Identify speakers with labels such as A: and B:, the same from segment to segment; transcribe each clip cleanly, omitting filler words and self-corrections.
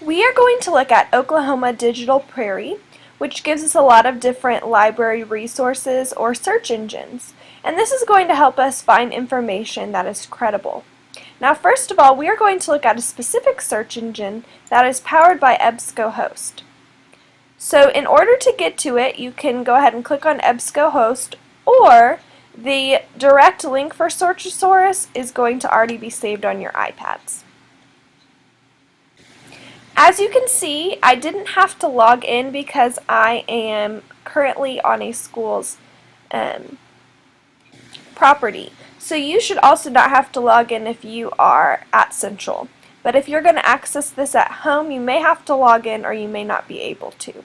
A: We are going to look at Oklahoma Digital Prairie, which gives us a lot of different library resources or search engines. And this is going to help us find information that is credible. Now, first of all, we are going to look at a specific search engine that is powered by EBSCOhost. So in order to get to it, you can go ahead and click on EBSCOhost, or the direct link for Searchasaurus is going to already be saved on your iPads. As you can see, I didn't have to log in because I am currently on a school's property. So you should also not have to log in if you are at Central. But if you're going to access this at home, you may have to log in or you may not be able to.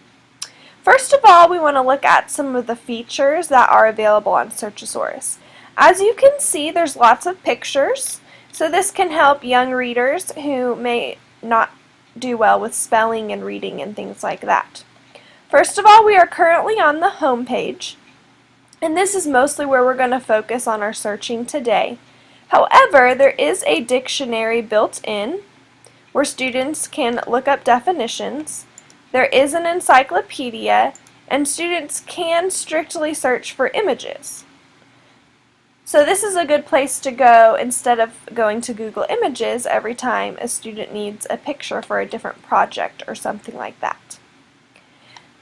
A: First of all, we want to look at some of the features that are available on Searchasaurus. As you can see, there's lots of pictures. So this can help young readers who may not do well with spelling and reading and things like that. First of all, we are currently on the home page, and this is mostly where we're going to focus on our searching today. However, there is a dictionary built in where students can look up definitions. There is an encyclopedia, and students can strictly search for images. So this is a good place to go instead of going to Google Images every time a student needs a picture for a different project or something like that.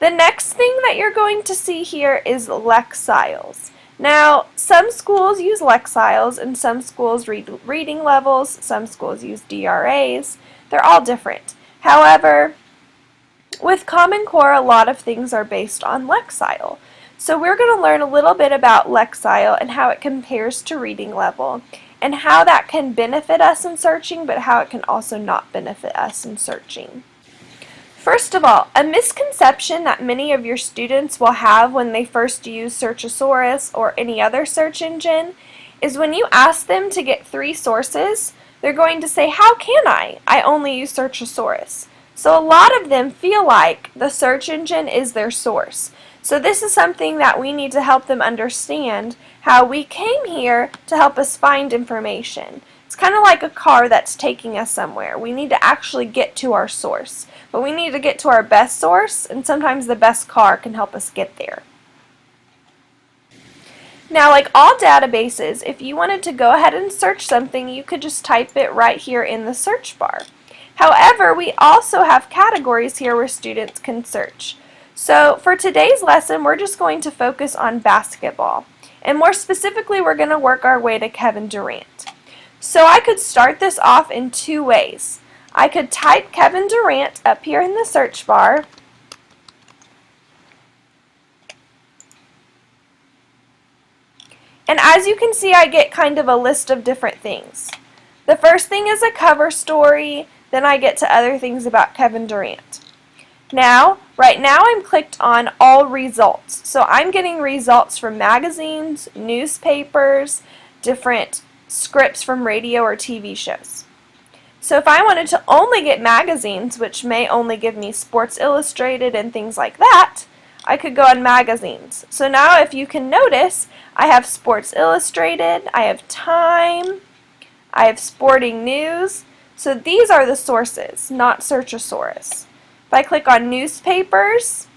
A: The next thing that you're going to see here is Lexiles. Now, some schools use Lexiles and some schools read reading levels, some schools use DRAs. They're all different. However, with Common Core, a lot of things are based on Lexile. So we're going to learn a little bit about Lexile and how it compares to reading level and how that can benefit us in searching, but how it can also not benefit us in searching. First of all, a misconception that many of your students will have when they first use Searchasaurus or any other search engine is when you ask them to get 3 sources, they're going to say, "How can I? I only use Searchasaurus." So a lot of them feel like the search engine is their source. So this is something that we need to help them understand, how we came here to help us find information. It's kind of like a car that's taking us somewhere. We need to actually get to our source, but we need to get to our best source, and sometimes the best car can help us get there. Now, like all databases, if you wanted to go ahead and search something, you could just type it right here in the search bar. However, we also have categories here where students can search. So for today's lesson, we're just going to focus on basketball. And more specifically, we're going to work our way to Kevin Durant. So I could start this off in 2 ways. I could type Kevin Durant up here in the search bar. And as you can see, I get kind of a list of different things. The first thing is a cover story, then I get to other things about Kevin Durant. Now, right now I'm clicked on all results. So I'm getting results from magazines, newspapers, different scripts from radio or TV shows. So if I wanted to only get magazines, which may only give me Sports Illustrated and things like that, I could go on magazines. So now if you can notice, I have Sports Illustrated, I have Time, I have Sporting News. So these are the sources, not Searchasaurus. If I click on newspapers,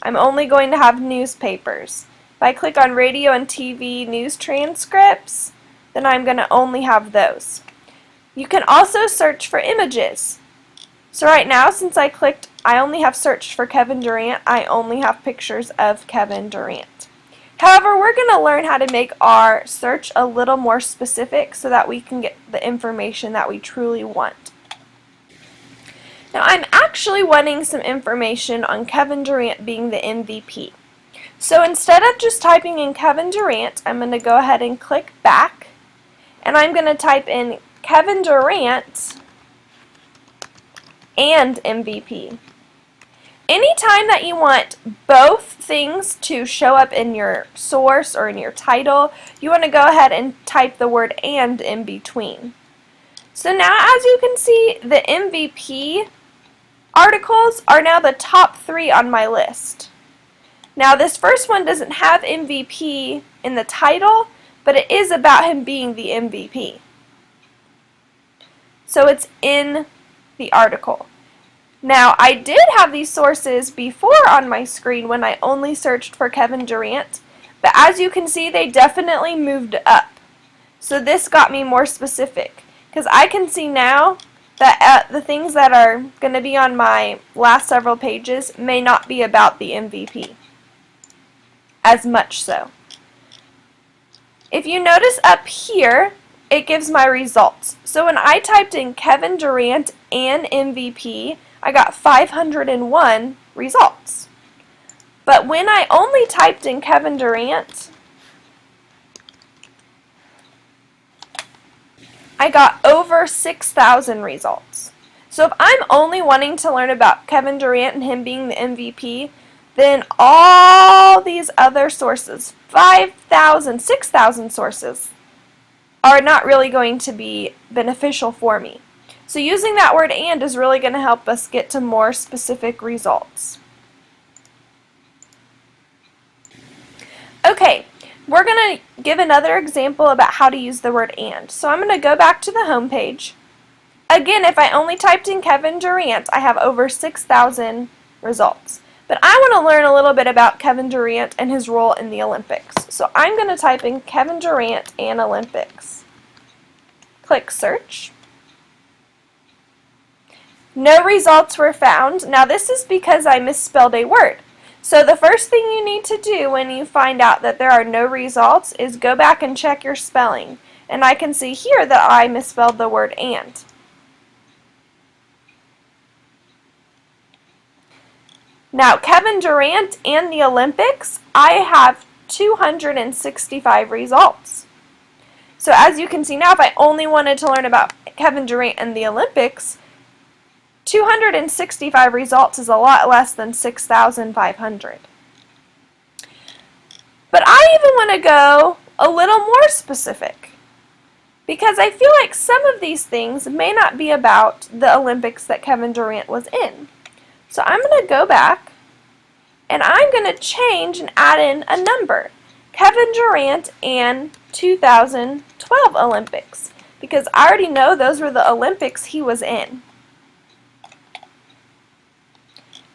A: I'm only going to have newspapers. If I click on radio and TV news transcripts, then I'm going to only have those. You can also search for images. So right now, since I clicked, I only have searched for Kevin Durant, I only have pictures of Kevin Durant. However, we're going to learn how to make our search a little more specific so that we can get the information that we truly want. Now, I'm actually wanting some information on Kevin Durant being the MVP. So instead of just typing in Kevin Durant, I'm going to go ahead and click back, and I'm going to type in Kevin Durant and MVP. Anytime that you want both things to show up in your source or in your title, you want to go ahead and type the word "and" in between. So now, as you can see, the MVP articles are now the top 3 on my list. Now, this first one doesn't have MVP in the title, but it is about him being the MVP. So it's in the article. Now, I did have these sources before on my screen when I only searched for Kevin Durant, but as you can see, they definitely moved up. So this got me more specific, because I can see now that the things that are going to be on my last several pages may not be about the MVP, as much so. If you notice up here, it gives my results. So when I typed in Kevin Durant and MVP, I got 501 results. But when I only typed in Kevin Durant, I got over 6,000 results. So if I'm only wanting to learn about Kevin Durant and him being the MVP, then all these other sources, 5,000, 6,000 sources, are not really going to be beneficial for me. So using that word "and" is really going to help us get to more specific results. Okay, we're going to give another example about how to use the word "and." So I'm going to go back to the home page. Again, if I only typed in Kevin Durant, I have over 6,000 results. But I want to learn a little bit about Kevin Durant and his role in the Olympics. So I'm going to type in Kevin Durant and Olympics. Click search. No results were found. Now this is because I misspelled a word. So the first thing you need to do when you find out that there are no results is go back and check your spelling. And I can see here that I misspelled the word "and." Now Kevin Durant and the Olympics, I have 265 results. So as you can see now, if I only wanted to learn about Kevin Durant and the Olympics, 265 results is a lot less than 6,500. But I even want to go a little more specific, because I feel like some of these things may not be about the Olympics that Kevin Durant was in. So I'm going to go back and I'm going to change and add in a number. Kevin Durant and 2012 Olympics, because I already know those were the Olympics he was in.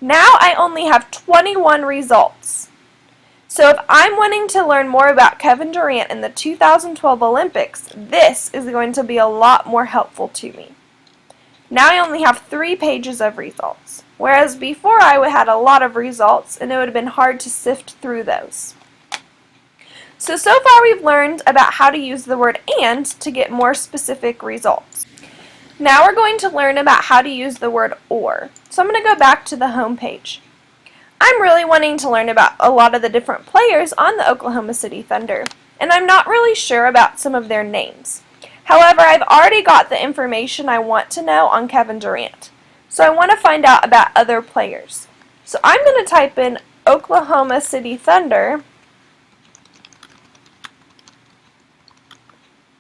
A: Now I only have 21 results. So if I'm wanting to learn more about Kevin Durant in the 2012 Olympics, this is going to be a lot more helpful to me. Now I only have 3 pages of results, whereas before I had a lot of results and it would have been hard to sift through those. So far we've learned about how to use the word "and" to get more specific results. Now we're going to learn about how to use the word "or." So I'm going to go back to the home page. I'm really wanting to learn about a lot of the different players on the Oklahoma City Thunder, and I'm not really sure about some of their names. However, I've already got the information I want to know on Kevin Durant, so I want to find out about other players. So I'm going to type in Oklahoma City Thunder,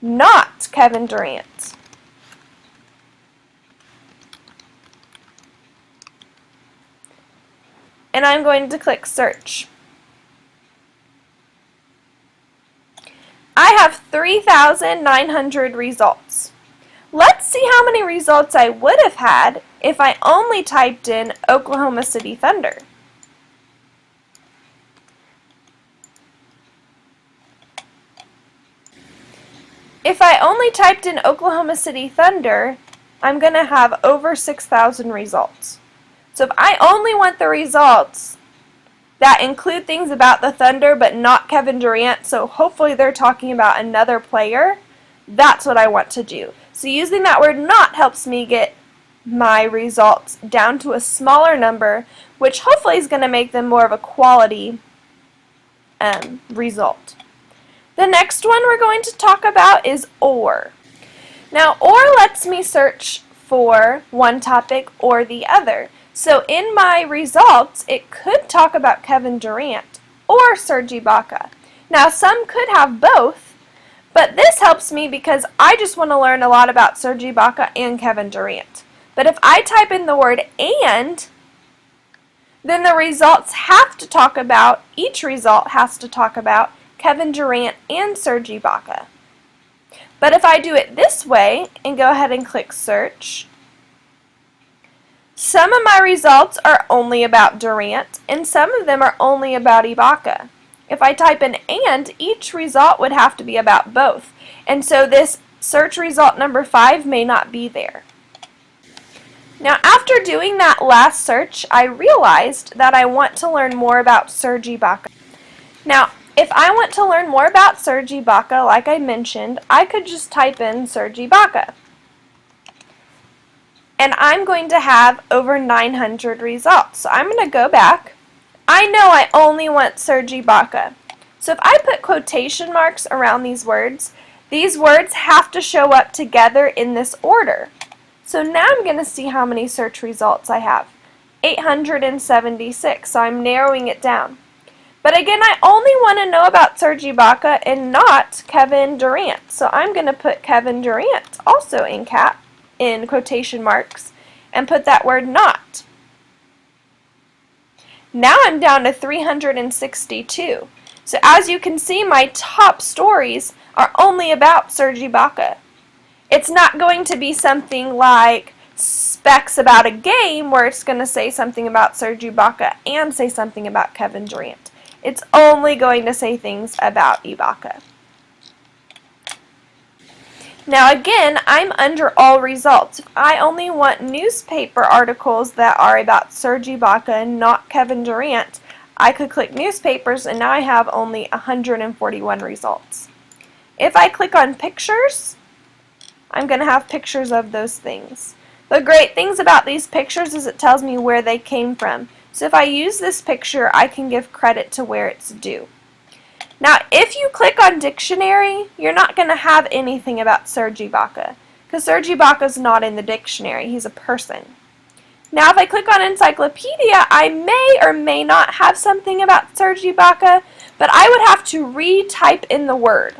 A: not Kevin Durant. And I'm going to click search. I have 3,900 results. Let's see how many results I would have had if I only typed in Oklahoma City Thunder. If I only typed in Oklahoma City Thunder, I'm going to have over 6,000 results. So if I only want the results that include things about the Thunder but not Kevin Durant, so hopefully they're talking about another player, that's what I want to do. So using that word "not" helps me get my results down to a smaller number, which hopefully is going to make them more of a quality result. The next one we're going to talk about is "or." Now, "or" lets me search for one topic or the other. So in my results, it could talk about Kevin Durant or Serge Ibaka. Now, some could have both, but this helps me because I just want to learn a lot about Serge Ibaka and Kevin Durant. But if I type in the word "and," then the results have to talk about, each result has to talk about Kevin Durant and Serge Ibaka. But if I do it this way and go ahead and click search, Some of my results are only about Durant, and some of them are only about Ibaka. If I type in and, each result would have to be about both, and so this search result number 5 may not be there. Now, after doing that last search, I realized that I want to learn more about Serge Ibaka. Now, if I want to learn more about Serge Ibaka, like I mentioned, I could just type in Serge Ibaka. And I'm going to have over 900 results. So I'm going to go back. I know I only want Serge Ibaka. So if I put quotation marks around these words have to show up together in this order. So now I'm going to see how many search results I have. 876, so I'm narrowing it down. But again, I only want to know about Serge Ibaka and not Kevin Durant. So I'm going to put Kevin Durant also in quotation marks and put that word not. Now I'm down to 362. So as you can see, my top stories are only about Serge Ibaka. It's not going to be something like specs about a game where it's going to say something about Serge Ibaka and say something about Kevin Durant. It's only going to say things about Ibaka. Now again, I'm under all results. If I only want newspaper articles that are about Serge Ibaka and not Kevin Durant, I could click newspapers and now I have only 141 results. If I click on pictures, I'm going to have pictures of those things. The great things about these pictures is it tells me where they came from. So if I use this picture, I can give credit to where it's due. Now, if you click on dictionary, you're not going to have anything about Serge Ibaka, because Serge Ibaka is not in the dictionary. He's a person. Now, if I click on encyclopedia, I may or may not have something about Serge Ibaka, but I would have to retype in the word.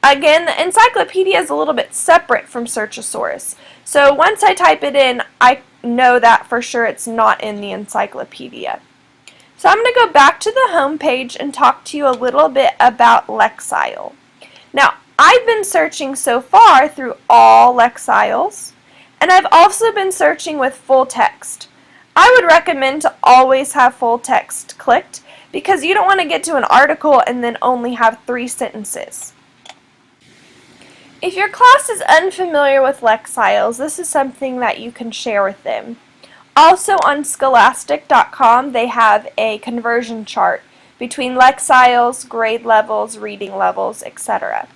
A: Again, the encyclopedia is a little bit separate from Searchasaurus. So once I type it in, I know that for sure it's not in the encyclopedia. So I'm going to go back to the home page and talk to you a little bit about Lexile. Now, I've been searching so far through all Lexiles, and I've also been searching with full text. I would recommend to always have full text clicked because you don't want to get to an article and then only have 3 sentences. If your class is unfamiliar with Lexiles, this is something that you can share with them. Also on scholastic.com, they have a conversion chart between Lexiles, grade levels, reading levels, etc.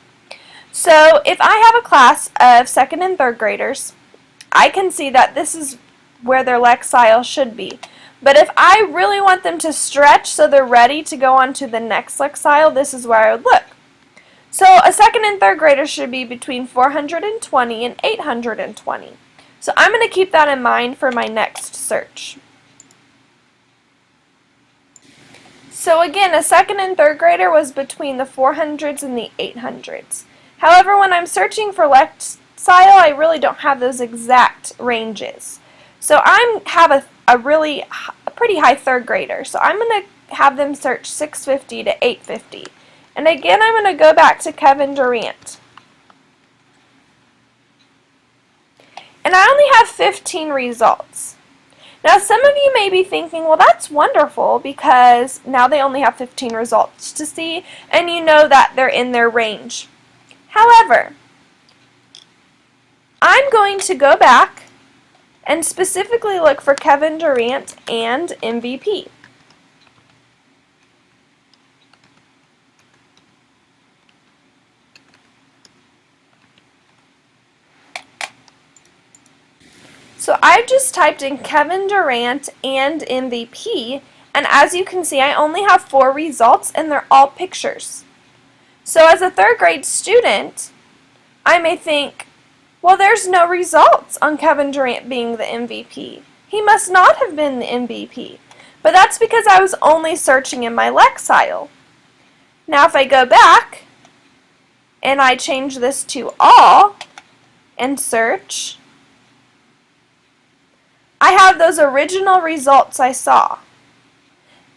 A: So if I have a class of 2nd and 3rd graders, I can see that this is where their Lexile should be. But if I really want them to stretch so they're ready to go on to the next Lexile, this is where I would look. So a 2nd and 3rd grader should be between 420 and 820. So I'm going to keep that in mind for my next search. So again, a 2nd and 3rd grader was between the 400s and the 800s. However, when I'm searching for Lexile, I really don't have those exact ranges. So I have a pretty high 3rd grader. So I'm going to have them search 650 to 850. And again, I'm going to go back to Kevin Durant. And I only have 15 results. Now, some of you may be thinking, well, that's wonderful because now they only have 15 results to see, and you know that they're in their range. However, I'm going to go back and specifically look for Kevin Durant and MVP. So I've just typed in Kevin Durant and MVP, and as you can see, I only have 4 results and they're all pictures. So as a 3rd grade student, I may think, well, there's no results on Kevin Durant being the MVP. He must not have been the MVP. But that's because I was only searching in my Lexile. Now if I go back and I change this to all and search, I have those original results I saw.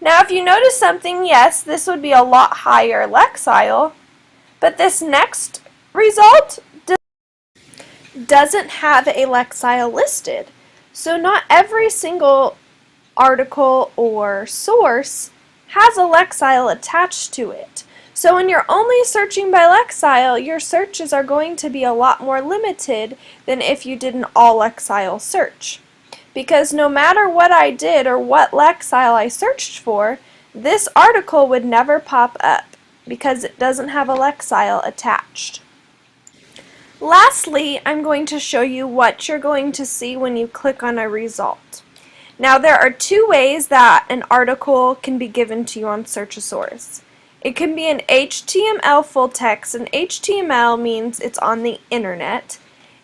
A: Now if you notice something, yes, this would be a lot higher Lexile, but this next result doesn't have a Lexile listed. So not every single article or source has a Lexile attached to it. So when you're only searching by Lexile, your searches are going to be a lot more limited than if you did an all Lexile search. Because no matter what I did or what Lexile I searched for, this article would never pop up because it doesn't have a Lexile attached. Lastly, I'm going to show you what you're going to see when you click on a result. Now there are two ways that an article can be given to you on Searchasaurus. It can be an HTML full text, and HTML means it's on the internet,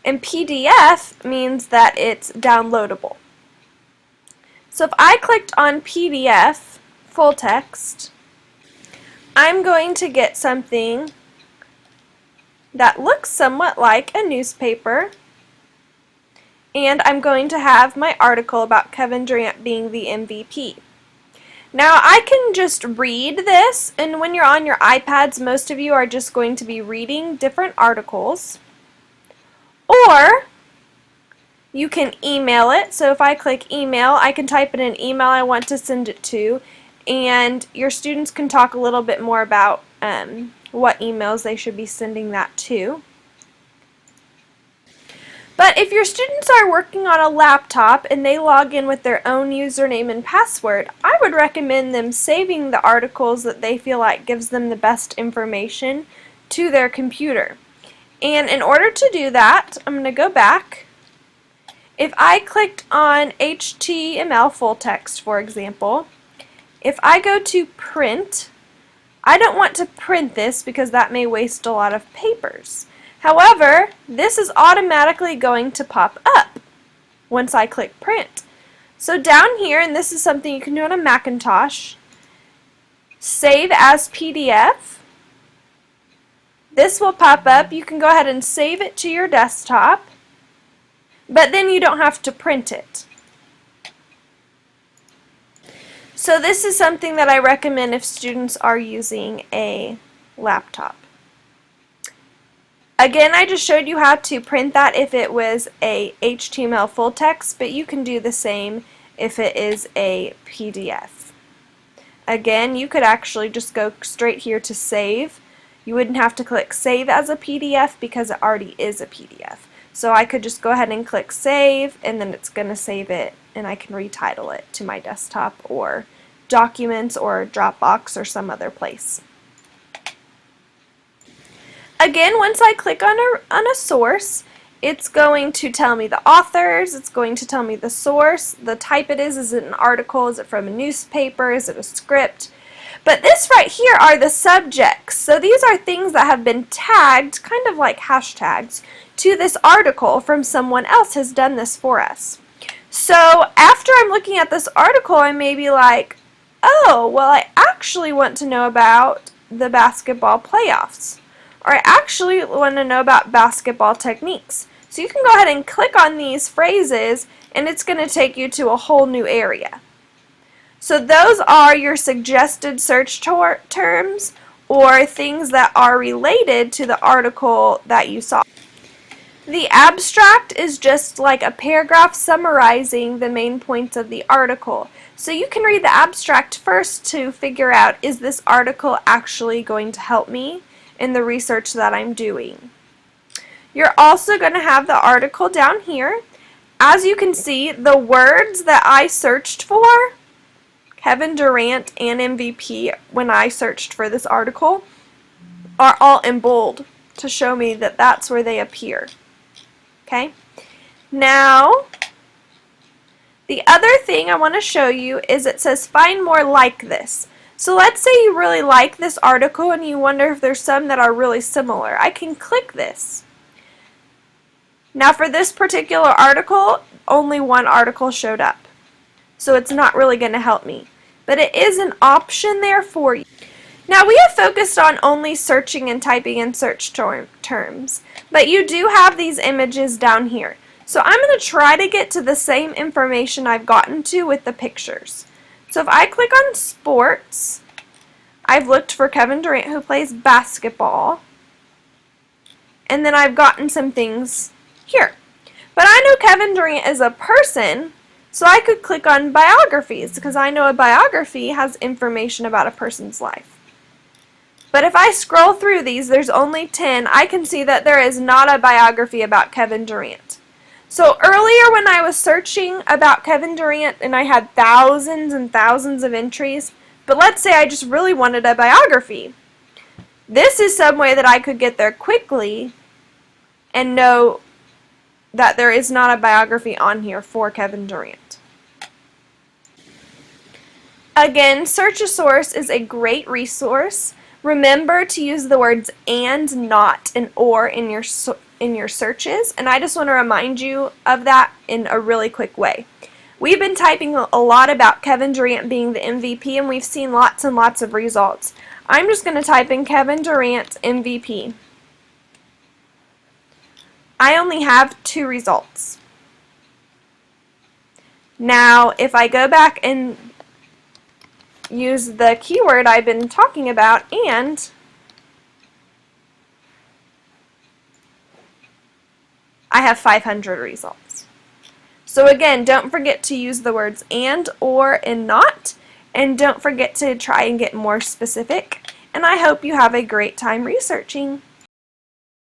A: and PDF means that it's downloadable. So if I clicked on PDF full text, I'm going to get something that looks somewhat like a newspaper, and I'm going to have my article about Kevin Durant being the MVP. Now I can just read this, and when you're on your iPads, most of you are just going to be reading different articles, or you can email it. So if I click email, I can type in an email I want to send it to, and your students can talk a little bit more about what emails they should be sending that to. But if your students are working on a laptop and they log in with their own username and password, I would recommend them saving the articles that they feel like gives them the best information to their computer. And in order to do that, I'm going to go back. If I clicked on HTML full text, for example, if I go to print, I don't want to print this because that may waste a lot of papers. However, this is automatically going to pop up once I click print. So down here, and this is something you can do on a Macintosh, save as PDF. This will pop up. You can go ahead and save it to your desktop, but then you don't have to print it. So this is something that I recommend if students are using a laptop. Again, I just showed you how to print that if it was a HTML full text, but you can do the same if it is a PDF. Again, you could actually just go straight here to save. You wouldn't have to click save as a PDF because it already is a PDF. So I could just go ahead and click save, and then it's going to save it, and I can retitle it to my desktop or Documents or Dropbox or some other place. Again, once I click on a source, it's going to tell me the authors, it's going to tell me the source, the type it is it an article, is it from a newspaper, is it a script? But this right here are the subjects. So these are things that have been tagged, kind of like hashtags, to this article from someone else has done this for us. So after I'm looking at this article, I may be like, oh, well, I actually want to know about the basketball playoffs. Or I actually want to know about basketball techniques. So you can go ahead and click on these phrases, and it's going to take you to a whole new area. So those are your suggested search terms or things that are related to the article that you saw. The abstract is just like a paragraph summarizing the main points of the article. So you can read the abstract first to figure out, is this article actually going to help me in the research that I'm doing? You're also going to have the article down here. As you can see, the words that I searched for, Kevin Durant and MVP, when I searched for this article, are all in bold to show me that that's where they appear. Okay? Now, the other thing I want to show you is it says find more like this. So let's say you really like this article and you wonder if there's some that are really similar. I can click this. Now for this particular article, only one article showed up. So it's not really going to help me. But it is an option there for you. Now we have focused on only searching and typing in search terms. But you do have these images down here. So I'm going to try to get to the same information I've gotten to with the pictures. So if I click on sports, I've looked for Kevin Durant who plays basketball, and then I've gotten some things here. But I know Kevin Durant is a person, so I could click on biographies because I know a biography has information about a person's life. But if I scroll through these, there's only 10, I can see that there is not a biography about Kevin Durant. So earlier when I was searching about Kevin Durant and I had thousands and thousands of entries, but let's say I just really wanted a biography. This is some way that I could get there quickly and know that there is not a biography on here for Kevin Durant. Again, Searchasaurus is a great resource. Remember to use the words and, not, and or in your searches, and I just want to remind you of that in a really quick way. We've been typing a lot about Kevin Durant being the MVP, and we've seen lots and lots of results. I'm just going to type in Kevin Durant MVP. I only have 2 results. Now, if I go back and use the keyword I've been talking about, and I have 500 results. So again, don't forget to use the words and, or, and not, and don't forget to try and get more specific. And I hope you have a great time researching.